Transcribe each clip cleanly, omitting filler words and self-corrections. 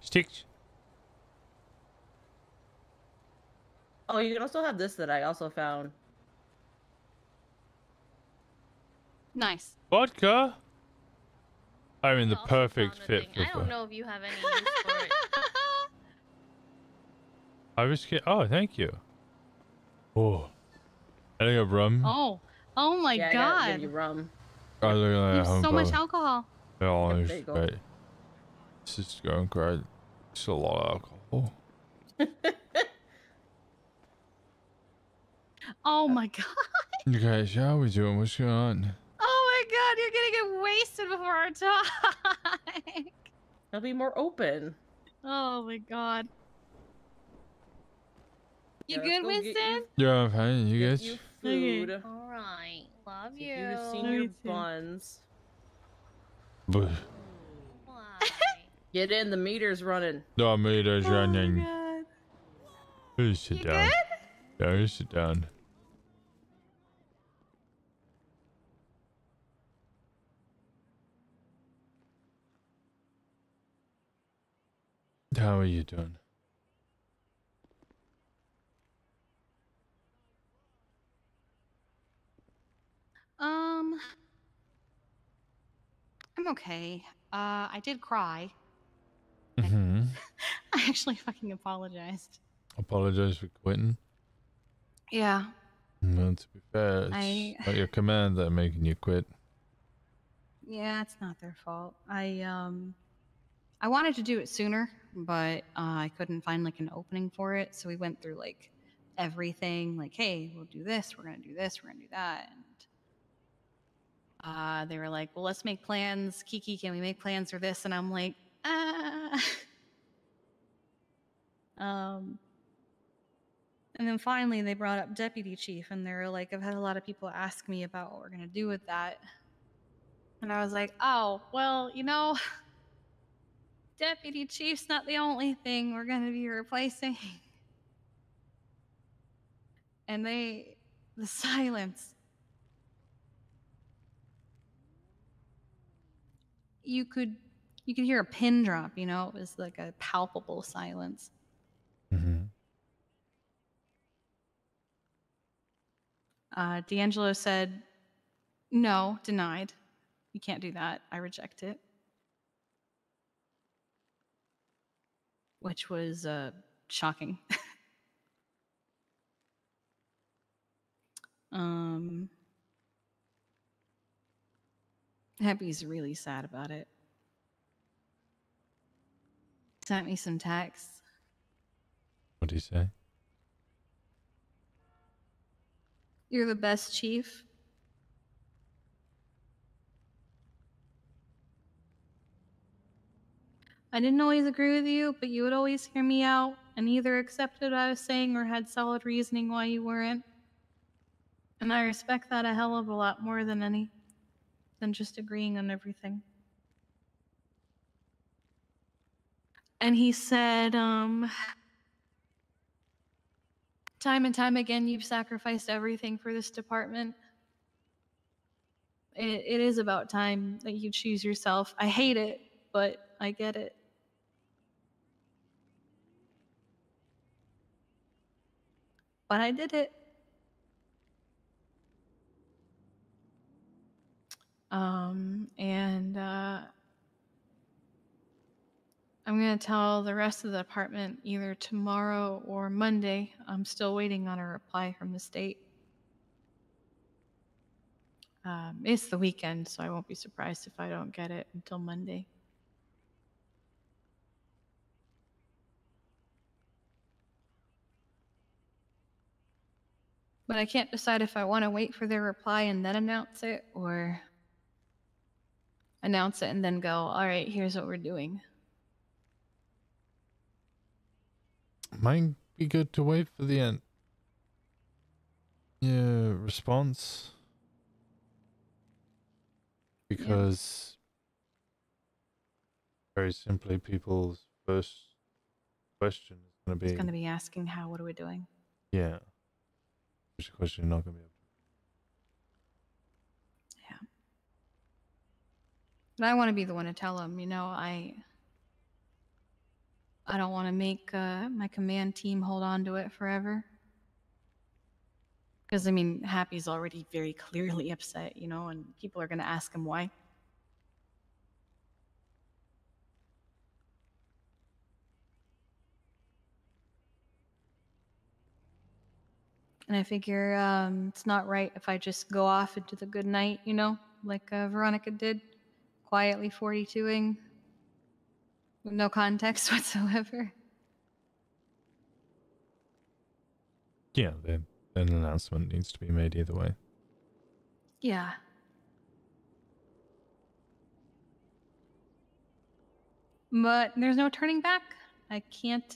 Sticks. Oh, you can also have this that I also found. Nice. Vodka? I'm in I the also perfect found a fit thing. for I don't know if you have any use for it. I was kidding. Oh, thank you. Oh. I think of rum. Oh. Oh my Yeah, I gotta give you God. rum. I look You like have so much alcohol. alcohol. Oh, Yep, this there is you go. great. This is going great. It's a lot of alcohol. Oh my God. You guys, how are we doing? What's going on? Oh my God, you're gonna get wasted before our time. It'll be more open. Oh my God. You Yeah, let's good, go get Winston? Yeah, I'm fine. You get guys? you food. Okay. All right, love Take you. you to Love senior you too. buns. Buh. Why? Get in, the meter's running. No, meter's Oh my running. God. Please sit You down. good? Yeah, just sit down. How are you doing? I'm okay. I did cry. Mm-hmm. I actually fucking apologized. Apologize for quitting. Yeah. Well, to be fair, it's not your command that are making you quit. Yeah, it's not their fault. I wanted to do it sooner, but I couldn't find like an opening for it. So we went through like everything. Like, hey, we'll do this. We're gonna do this. We're gonna do that. And they were like, well, let's make plans. Kiki, can we make plans for this? And I'm like, ah. And then finally they brought up deputy chief, and they were like, I've had a lot of people ask me about what we're gonna do with that. And I was like, oh, well, you know, deputy chief's not the only thing we're gonna be replacing. And the silence. You could hear a pin drop, you know, it was like a palpable silence. Mm-hmm. D'Angelo said, no, denied. You can't do that. I reject it. Which was shocking. Happy's really sad about it. Sent me some texts. What did he say? You're the best chief. I didn't always agree with you, but you would always hear me out and either accepted what I was saying or had solid reasoning why you weren't. And I respect that a hell of a lot more than just agreeing on everything. And he said, time and time again, you've sacrificed everything for this department. It is about time that you choose yourself. I hate it, but I get it. But I did it. I'm going to tell the rest of the department either tomorrow or Monday. I'm still waiting on a reply from the state. It's the weekend, so I won't be surprised if I don't get it until Monday. But I can't decide if I want to wait for their reply and then announce it, or announce it and then go, all right, here's what we're doing. Might be good to wait for the end. Yeah, response. Because very simply, people's first question is going to be... It's going to be asking, what are we doing? Yeah. Which is a question you're not going to be able to... Yeah. But I want to be the one to tell them, you know, I don't want to make my command team hold on to it forever. Because, I mean, Happy's already very clearly upset, you know, and people are going to ask him why. And I figure it's not right if I just go off into the good night, you know, like Veronica did, quietly 42ing with no context whatsoever. Yeah, an announcement needs to be made either way. Yeah. But there's no turning back. I can't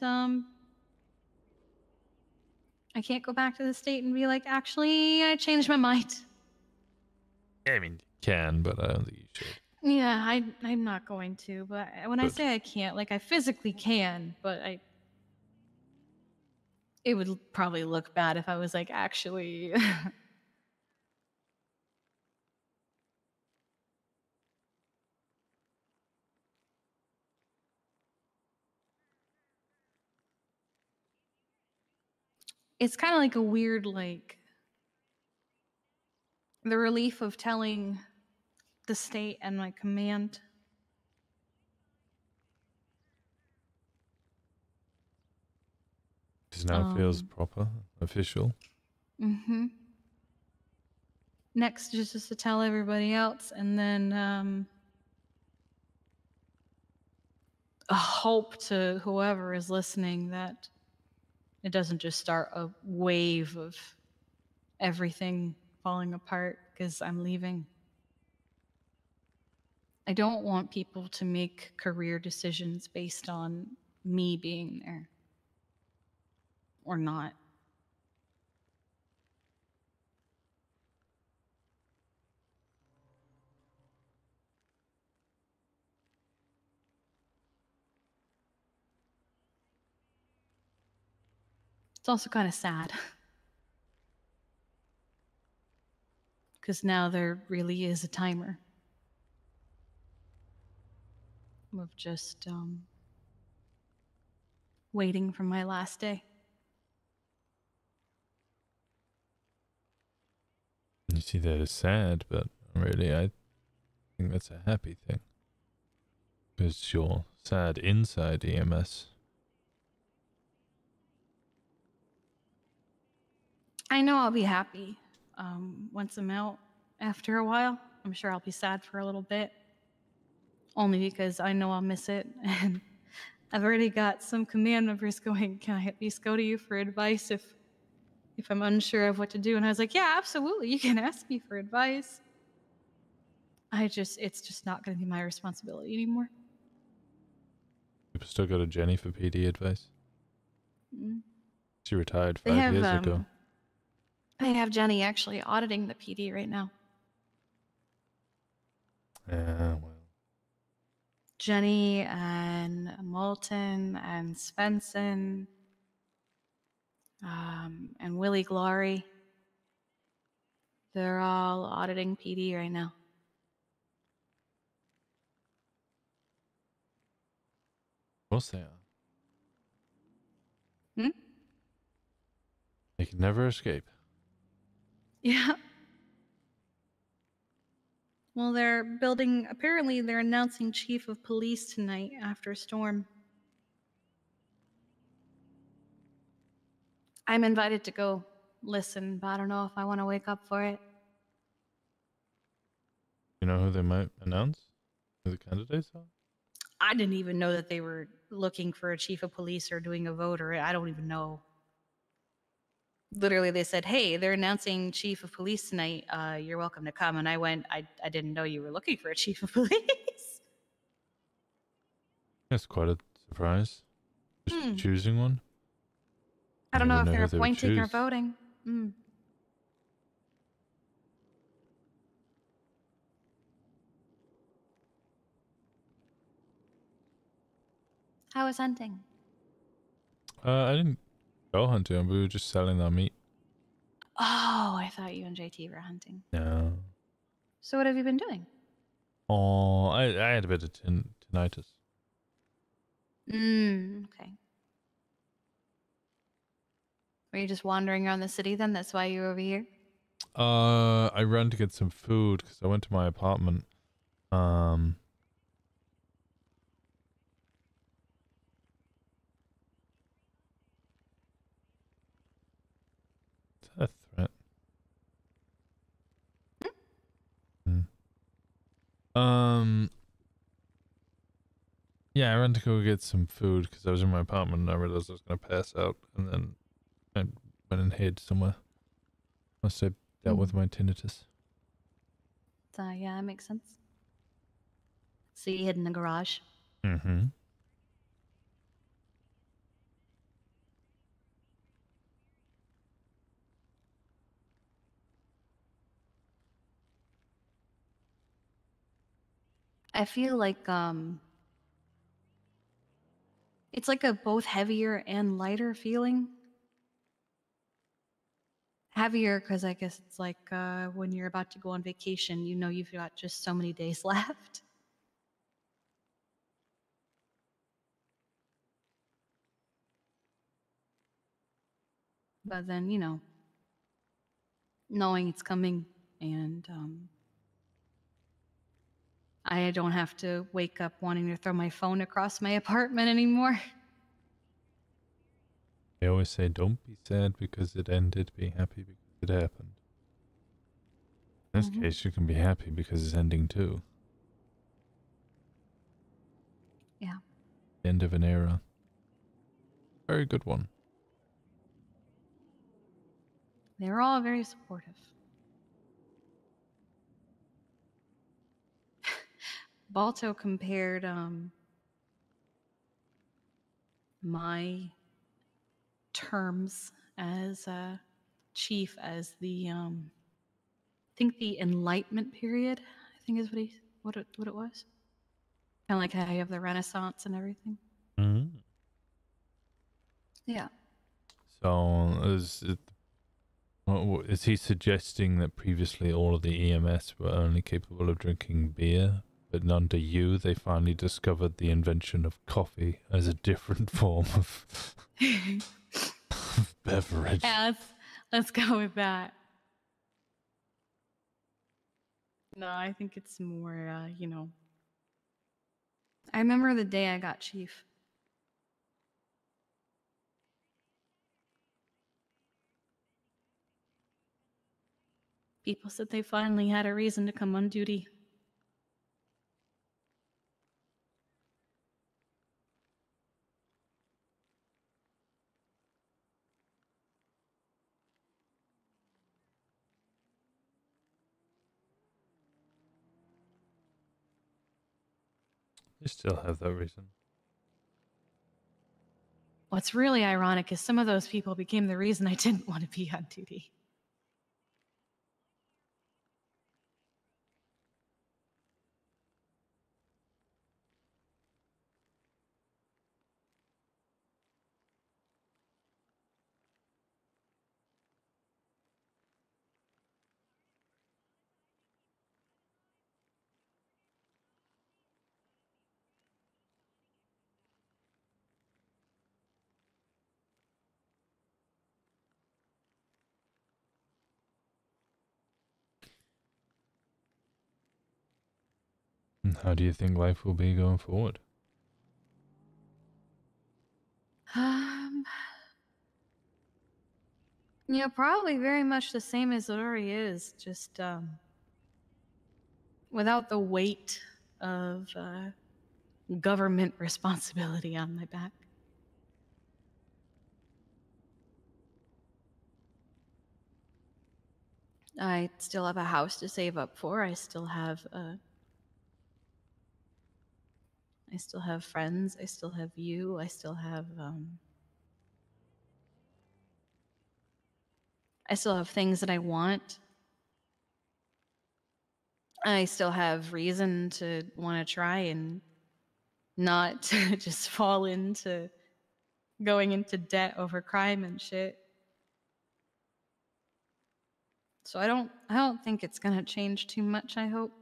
go back to the state and be like, actually, I changed my mind. Yeah, I mean, you can, but I don't think you should. Yeah, I'm not going to. But when I say I can't, like I physically can, but it would probably look bad if I was like, actually. It's kind of like a weird, like, the relief of telling the state and my command. Because now it feels proper, official. Mm-hmm. Next, just to tell everybody else, and then a hope to whoever is listening that it doesn't just start a wave of everything falling apart because I'm leaving. I don't want people to make career decisions based on me being there or not. It's also kind of sad because now there really is a timer of just waiting for my last day. You see that as sad, but really, I think that's a happy thing. Because you're sad inside EMS. I know I'll be happy once I'm out. After a while, I'm sure I'll be sad for a little bit. Only because I know I'll miss it. And I've already got some command members going, can I at least go to you for advice if I'm unsure of what to do? And I was like, yeah, absolutely. You can ask me for advice. It's just not going to be my responsibility anymore. People still go to Jenny for PD advice. Mm. She retired 5 years ago. They have Jenny actually auditing the PD right now. Yeah, well. Jenny and Moulton and Svensson and Willie Glory. They're all auditing PD right now. Of course they are. Hmm? They can never escape. Yeah. Well, apparently they're announcing chief of police tonight after storm. I'm invited to go listen, but I don't know if I want to wake up for it. You know who they might announce? Who the candidates are? I didn't even know that they were looking for a chief of police or doing a vote, or I don't even know. Literally, they said, hey, they're announcing chief of police tonight. You're welcome to come. And I went, I didn't know you were looking for a chief of police. That's quite a surprise. Just choosing one? I don't know if they're who they would appointing or choose. voting. How was hunting? I didn't go hunting, we were just selling our meat. Oh, I thought you and JT were hunting. No. So what have you been doing? Oh, I had a bit of tinnitus. Okay. Were you just wandering around the city then? That's why you're over here? I ran to get some food because I went to my apartment. Is that a threat? Yeah, I ran to go get some food because I was in my apartment and I realized I was going to pass out, and then I went and hid somewhere. Must have dealt with my tinnitus. So, yeah, that makes sense. So you hid in the garage? Mm-hmm. I feel like, it's like a both heavier and lighter feeling. Heavier because I guess it's like when you're about to go on vacation, you know you've got just so many days left. But then, you know, knowing it's coming and I don't have to wake up wanting to throw my phone across my apartment anymore. They always say, don't be sad because it ended, be happy because it happened. In this case, you can be happy because it's ending too. Yeah. End of an era. Very good one. They're all very supportive. Balto compared my terms as chief as the I think the Enlightenment period, I think is what it was. Kind of like how you have the Renaissance and everything. Mm-hmm. Yeah. So, is he suggesting that previously all of the EMS were only capable of drinking beer, but under you they finally discovered the invention of coffee as a different form of beverage? Yeah, let's go with that. No, I think it's more, you know. I remember the day I got chief. People said they finally had a reason to come on duty. They still have that reason. What's really ironic is some of those people became the reason I didn't want to be on duty. And how do you think life will be going forward? Yeah, probably very much the same as it already is, just without the weight of government responsibility on my back. I still have a house to save up for. I still have friends. I still have you. I still have things that I want. I still have reason to want to try and not just fall into going into debt over crime and shit. So I don't think it's gonna change too much, I hope.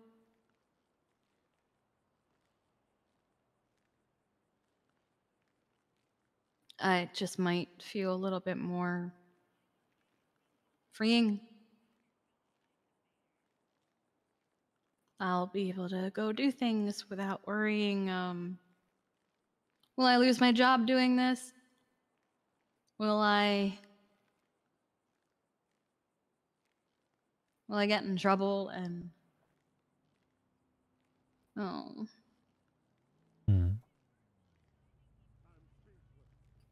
it just might feel a little bit more freeing. I'll be able to go do things without worrying, will I lose my job doing this? Will I get in trouble and oh. Hmm.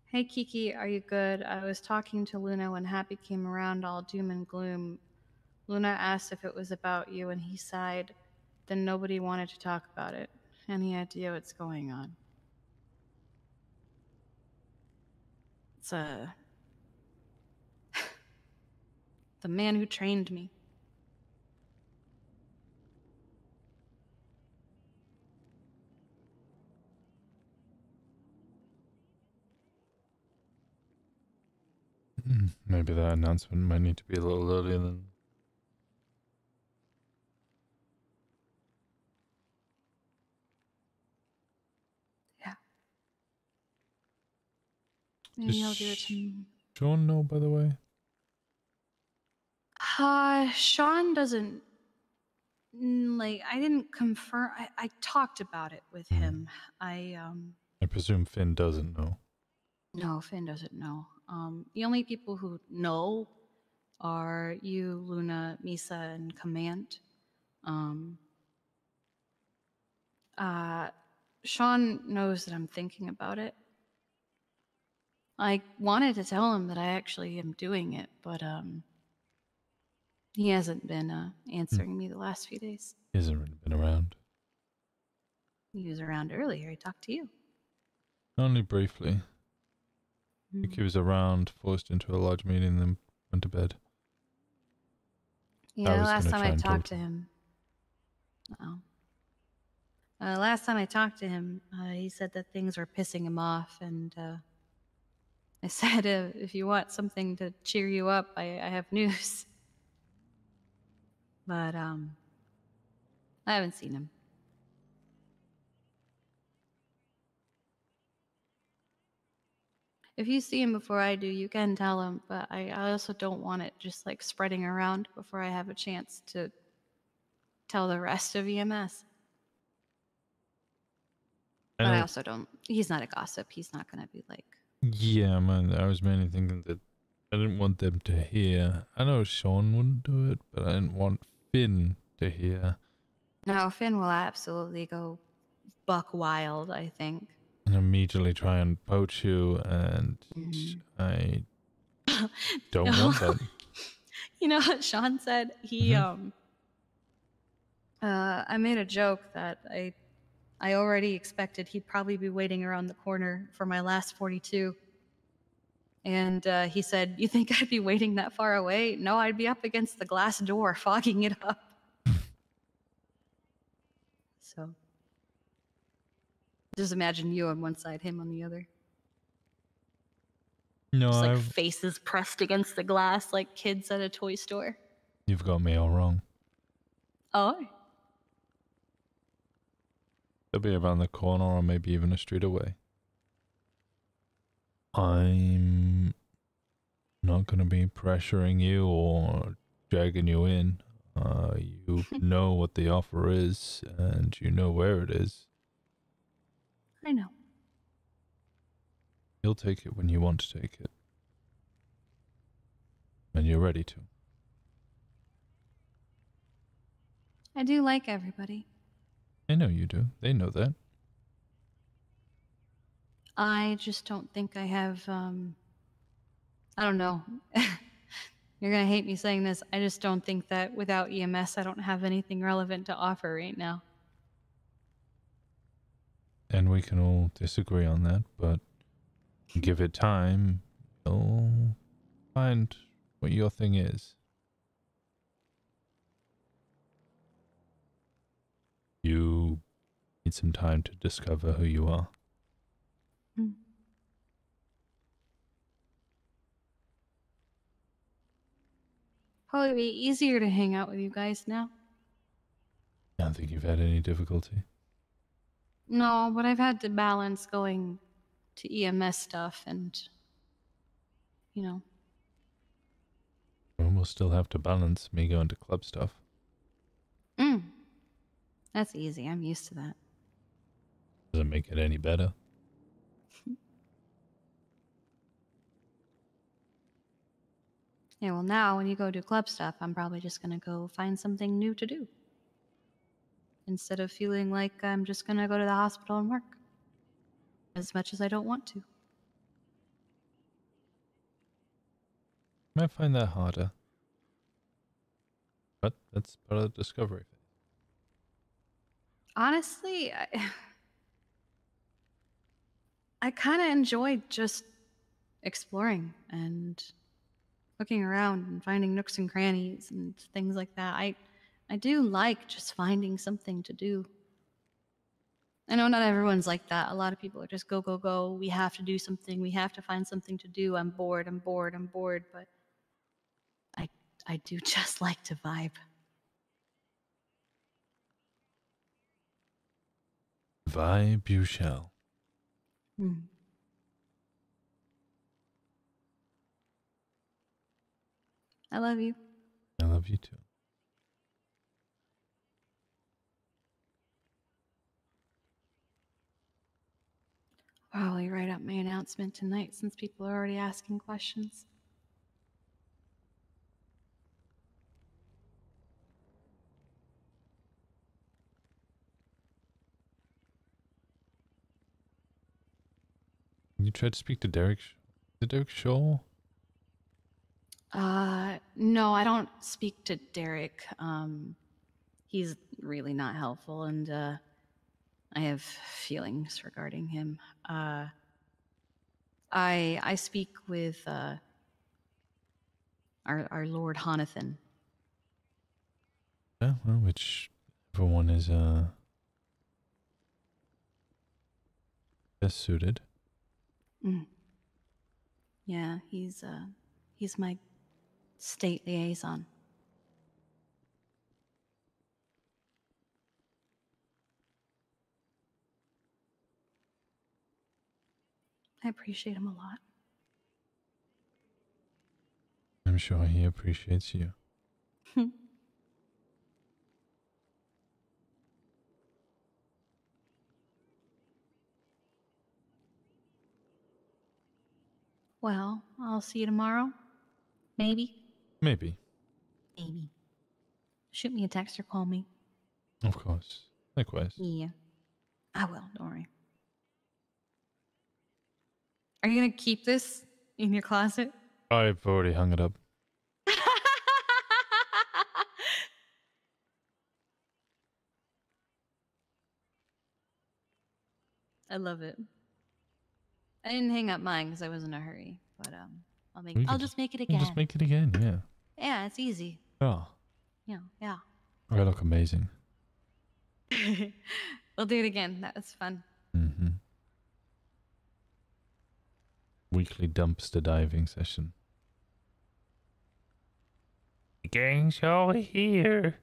Hey Kiki, are you good? I was talking to Luna when Happy came around all doom and gloom. Luna asked if it was about you and he sighed. Then nobody wanted to talk about it. Any idea what's going on? It's the man who trained me. Maybe that announcement might need to be a little earlier than. Yeah. Maybe I'll do it to Sean know, by the way? Sean doesn't like I didn't confirm I talked about it with him. I presume Finn doesn't know. No, Finn doesn't know. The only people who know are you, Luna, Misa, and Command. Sean knows that I'm thinking about it. I wanted to tell him that I actually am doing it, but he hasn't been answering me the last few days. He hasn't really been around. He was around earlier. He talked to you. Only briefly. I think he was around, forced into a large meeting, then went to bed. Yeah, was last gonna time try I and talk talked to to him. Last time I talked to him, he said that things were pissing him off, and I said, if you want something to cheer you up, I have news. But I haven't seen him. If you see him before I do, you can tell him, but I also don't want it just like spreading around before I have a chance to tell the rest of EMS. But I also don't, he's not a gossip. He's not going to be like... Yeah, man, I was mainly thinking that I didn't want them to hear. I know Sean wouldn't do it, but I didn't want Finn to hear. No, Finn will absolutely go buck wild, I think. And immediately try and poach you, and I don't want that. You know what Sean said? He, I made a joke that I already expected he'd probably be waiting around the corner for my last 42. And he said, you think I'd be waiting that far away? No, I'd be up against the glass door, fogging it up. So, just imagine you on one side, him on the other. No, just like faces pressed against the glass like kids at a toy store. You've got me all wrong. Oh. They'll be around the corner or maybe even a street away. I'm not going to be pressuring you or dragging you in. You know what the offer is, and you know where it is. I know. You'll take it when you want to take it. And you're ready to. I do like everybody. I know you do. They know that. I just don't think I have, I don't know. You're going to hate me saying this. I just don't think that without EMS, I don't have anything relevant to offer right now. And we can all disagree on that, but give it time, you'll find what your thing is. You need some time to discover who you are. Probably be easier to hang out with you guys now. I don't think you've had any difficulty. No, but I've had to balance going to EMS stuff and, you know. Well, we'll still have to balance me going to club stuff. That's easy. I'm used to that. Doesn't make it any better. Yeah, well, now when you go do club stuff, I'm probably just going to go find something new to do. Instead of feeling like I'm just going to go to the hospital and work. As much as I don't want to. Might find that harder. But that's part of the discovery phase. Honestly, I kind of enjoyed just exploring and looking around and finding nooks and crannies and things like that. I do like just finding something to do. I know not everyone's like that. A lot of people are just go, go, go. We have to do something. We have to find something to do. I'm bored. I'm bored. I'm bored. But I do just like to vibe. Vibe you shall. I love you. I love you too. Probably write up my announcement tonight since people are already asking questions. You tried to speak to Derek. To Derek Shaw? No, I don't speak to Derek. He's really not helpful, and I have feelings regarding him. I speak with our Lord Honathan. Yeah, well, which everyone is best suited. Yeah, he's my state liaison. I appreciate him a lot. I'm sure he appreciates you. Well, I'll see you tomorrow. Maybe. Maybe. Maybe. Shoot me a text or call me. Of course. Likewise. Yeah. I will, don't worry. Are you gonna keep this in your closet? I've already hung it up. I love it. I didn't hang up mine because I was in a hurry, but I'll just make it again. We'll just make it again, yeah. Yeah, it's easy. Oh. Yeah. I look amazing. We'll do it again. That was fun. Mm-hmm. Weekly dumpster diving session. The gang's all here.